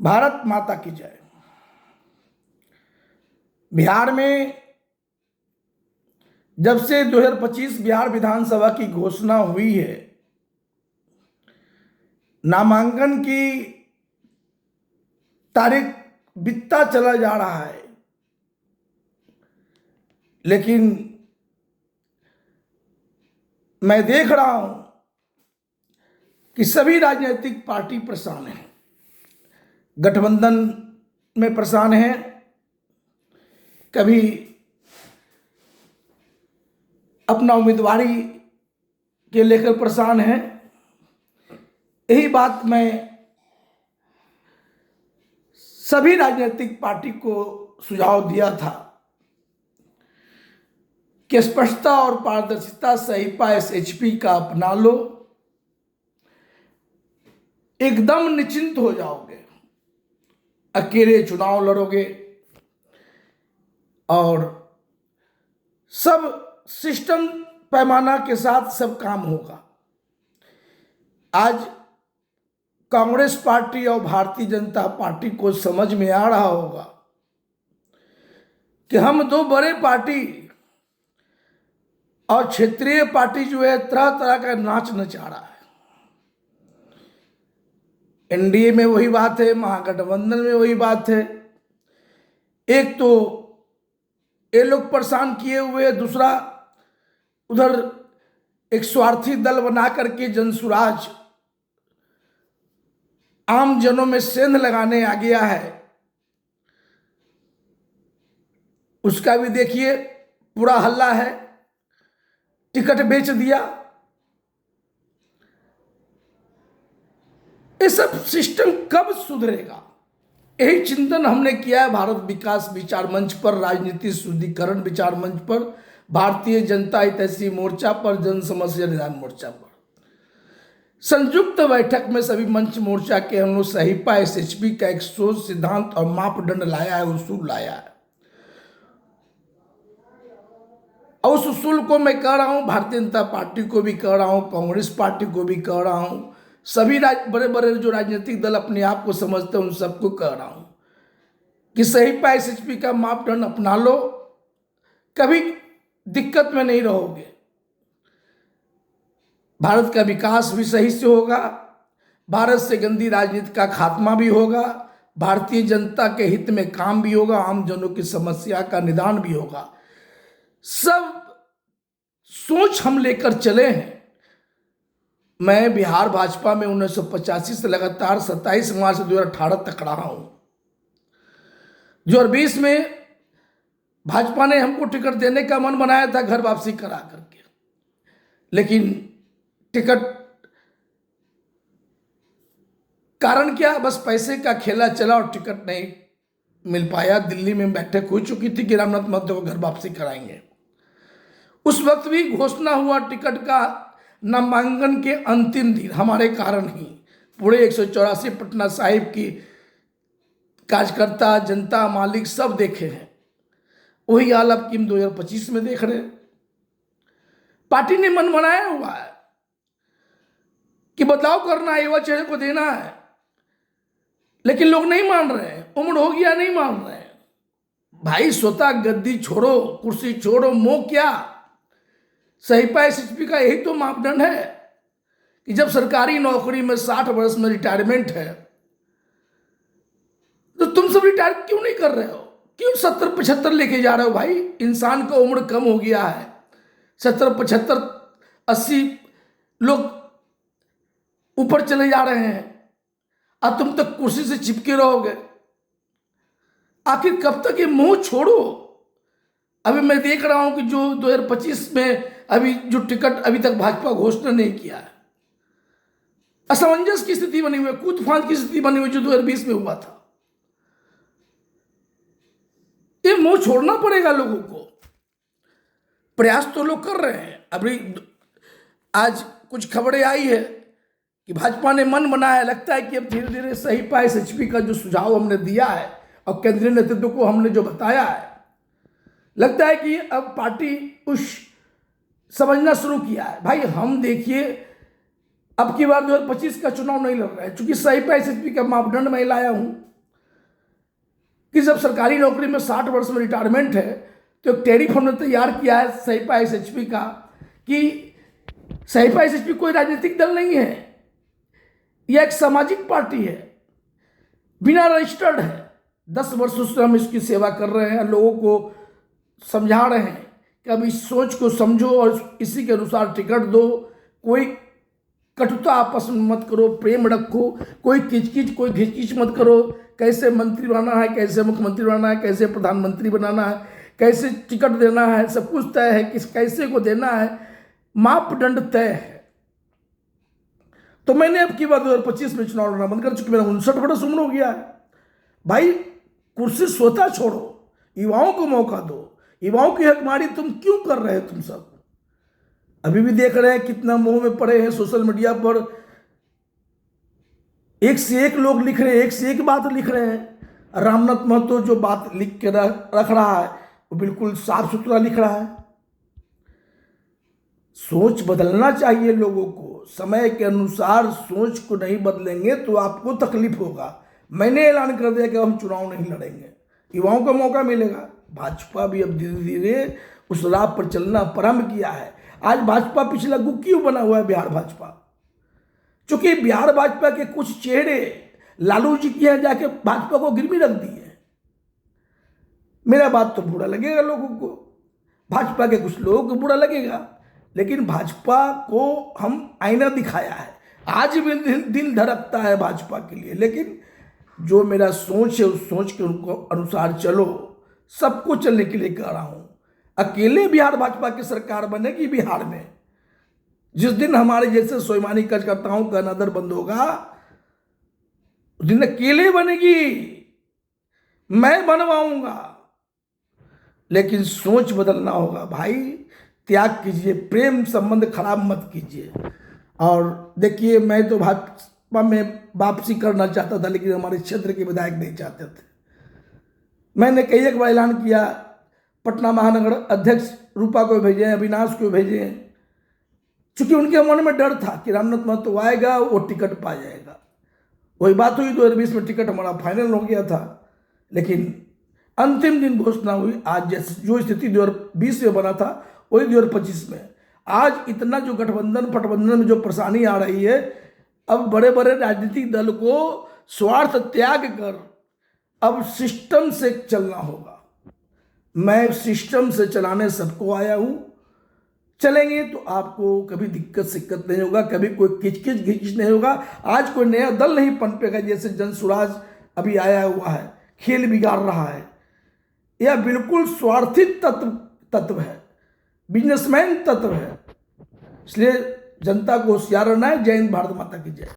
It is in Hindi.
भारत माता की जय। बिहार में जब से 2025 बिहार विधानसभा की घोषणा हुई है, नामांकन की तारीख बीतता चला जा रहा है, लेकिन मैं देख रहा हूं कि सभी राजनीतिक पार्टी परेशान हैं, गठबंधन में परेशान हैं, कभी अपना उम्मीदवारी के लेकर परेशान हैं। यही बात मैं सभी राजनीतिक पार्टी को सुझाव दिया था कि स्पष्टता और पारदर्शिता सहिपा SHP का अपना लो, एकदम निश्चिंत हो जाओगे, अकेले चुनाव लड़ोगे और सब सिस्टम पैमाना के साथ सब काम होगा। आज कांग्रेस पार्टी और भारतीय जनता पार्टी को समझ में आ रहा होगा कि हम दो बड़े पार्टी और क्षेत्रीय पार्टी जो है तरह तरह का नाच नचा रहा है। NDA में वही बात है, महागठबंधन में वही बात है। एक तो ये लोग परेशान किए हुए, दूसरा उधर एक स्वार्थी दल बना करके जनसुराज आम जनों में सेंध लगाने आ गया है। उसका भी देखिए पूरा हल्ला है, टिकट बेच दिया। ये सब सिस्टम कब सुधरेगा, यही चिंतन हमने किया है भारत विकास विचार मंच पर, राजनीति शुद्धिकरण विचार मंच पर, भारतीय जनता हितैषी मोर्चा पर, जन समस्या निदान मोर्चा पर। संयुक्त बैठक में सभी मंच मोर्चा के हम लोग सहिपा SHP का एक सोच, सिद्धांत और मापदंड लाया है, उसूल लाया है। और उस उसूल को मैं कह रहा हूं, भारतीय जनता पार्टी को भी कह रहा हूं, कांग्रेस पार्टी को भी कह रहा हूं, सभी बड़े बड़े जो राजनीतिक दल अपने आप को समझते हैं उन सबको कह रहा हूं कि सहिपा SHP का मापदंड अपना लो, कभी दिक्कत में नहीं रहोगे। भारत का विकास भी सही से होगा, भारत से गंदी राजनीति का खात्मा भी होगा, भारतीय जनता के हित में काम भी होगा, आम जनों की समस्या का निदान भी होगा। सब सोच हम लेकर चले हैं। मैं बिहार भाजपा में 1985 से लगातार 27 मार्च 2018 तक रहा हूं। 2020 में भाजपा ने हमको टिकट देने का मन बनाया था घर वापसी करा करके, लेकिन टिकट कारण क्या, बस पैसे का खेला चला और टिकट नहीं मिल पाया। दिल्ली में बैठक हो चुकी थी कि रामनाथ महतो को घर वापसी कराएंगे। उस वक्त भी घोषणा हुआ टिकट का, नामांकन के अंतिम दिन हमारे कारण ही पूरे 184 पटना साहिब की कार्यकर्ता, जनता, मालिक सब देखे हैं। वही हाल अब 2025 में देख रहे हैं। पार्टी ने मन बनाया हुआ है कि बदलाव करना है, युवा चेहरे को देना है, लेकिन लोग नहीं मान रहे हैं। उम्र हो गया, नहीं मान रहे हैं। भाई स्वतः गद्दी छोड़ो, कुर्सी छोड़ो, मोह क्या। सहिपा SHP का यही तो मापदंड है कि जब सरकारी नौकरी में 60 वर्ष में रिटायरमेंट है तो तुम सब रिटायर क्यों नहीं कर रहे हो? क्यों 70-75 लेके जा रहे हो? भाई इंसान का उम्र कम हो गया है, 70-75-80 लोग ऊपर चले जा रहे हैं और तुम तक कुर्सी से चिपके रहोगे। आखिर कब तक ये मोह छोड़ो। अभी मैं देख रहा हूं कि जो 2025 में अभी जो टिकट अभी तक भाजपा घोषणा नहीं किया है, असमंजस की स्थिति बनी हुई है, कूद फांद की स्थिति बनी हुई जो 2020 में हुआ था। ये मोह छोड़ना पड़ेगा लोगों को। प्रयास तो लोग कर रहे हैं। अभी आज कुछ खबरें आई है कि भाजपा ने मन बनाया, लगता है कि अब धीरे धीरे सहिपा SHP का जो सुझाव हमने दिया है और केंद्रीय नेतृत्व को हमने जो बताया है, लगता है कि अब पार्टी उस समझना शुरू किया है। भाई हम देखिए, अब की बार 2025 का चुनाव नहीं लड़ रहा है, चूंकि सहिपा SHP का मापदंड मैं लाया हूं कि जब सरकारी नौकरी में 60 वर्ष में रिटायरमेंट है तो एक टैरिफ हमने तैयार किया है सहिपा एसएचपी का, कि सहिपा एसएचपी कोई राजनीतिक दल नहीं है, यह एक सामाजिक पार्टी है, बिना रजिस्टर्ड है। 10 वर्षों से हम इसकी सेवा कर रहे हैं, लोगों को समझा रहे हैं कि अब इस सोच को समझो और इसी के अनुसार टिकट दो, कोई कटुता आपस में मत करो, प्रेम रखो, कोई किचकिच कोई घिचकिच मत करो। कैसे मंत्री बनाना है, कैसे मुख्यमंत्री बनाना है, कैसे प्रधानमंत्री बनाना है, कैसे टिकट देना है, सब कुछ तय है, किस कैसे को देना है, मापदंड तय है। तो मैंने अब की बात 2025 में चुनाव लड़ना बंद कर चुकी, मेरा 59 वर्ष उम्र हो गया है। भाई कुर्सी स्वतः छोड़ो, युवाओं को मौका दो, युवाओं की हकमारी तुम क्यों कर रहे हो? तुम सब अभी भी देख रहे हैं कितना मोह में पड़े हैं। सोशल मीडिया पर एक से एक लोग लिख रहे हैं, एक से एक बात लिख रहे हैं। रामनाथ महतो जो बात लिख के रख रहा है वो बिल्कुल साफ सुथरा लिख रहा है। सोच बदलना चाहिए लोगों को, समय के अनुसार सोच को नहीं बदलेंगे तो आपको तकलीफ होगा। मैंने ऐलान कर दिया कि हम चुनाव नहीं लड़ेंगे, युवाओं को मौका मिलेगा। भाजपा भी अब धीरे धीरे उस राह पर चलना प्रारंभ किया है। आज भाजपा पिछला गुक क्यों बना हुआ है बिहार भाजपा? क्योंकि बिहार भाजपा के कुछ चेहरे लालू जी की हैं जाके भाजपा को गिरवी रख दी है। मेरा बात तो बुरा लगेगा लोगों को, भाजपा के कुछ लोगों को बुरा लगेगा, लेकिन भाजपा को हम आईना दिखाया है। आज भी दिल धड़कता है भाजपा के लिए, लेकिन जो मेरा सोच है उस सोच के अनुसार चलो। सबको चलने के लिए कह रहा हूं। अकेले बिहार भाजपा की सरकार बनेगी बिहार में, जिस दिन हमारे जैसे स्वाभिमानी कार्यकर्ताओं का अनादर बंद होगा उस दिन अकेले बनेगी, मैं बनवाऊंगा। लेकिन सोच बदलना होगा भाई, त्याग कीजिए, प्रेम संबंध खराब मत कीजिए। और देखिए, मैं तो भाजपा में वापसी करना चाहता था, लेकिन हमारे क्षेत्र के विधायक नहीं चाहते थे। मैंने कई एक बार ऐलान किया, पटना महानगर अध्यक्ष रूपा को भेजे, अविनाश को भेजे, चूंकि उनके मन में डर था कि रामनाथ महतो आएगा वो टिकट पा जाएगा। वही बात हुई, 2020 में टिकट हमारा फाइनल हो गया था, लेकिन अंतिम दिन घोषणा हुई। आज जैसे जो स्थिति 2020 में बना था वही 2025 में। आज इतना जो गठबंधन में जो परेशानी आ रही है, अब बड़े बड़े राजनीतिक दल को स्वार्थ त्याग कर अब सिस्टम से चलना होगा। मैं सिस्टम से चलाने सबको आया हूं, चलेंगे तो आपको कभी दिक्कत नहीं होगा, कभी कोई किचकिच घिच नहीं होगा। आज कोई नया दल नहीं पनपेगा, जैसे जनसुराज अभी आया हुआ है, खेल बिगाड़ रहा है। यह बिल्कुल स्वार्थी तत्व है, बिजनेसमैन तत्व है। इसलिए जनता को होशियार रहना है। जय हिंद, भारत माता की जय।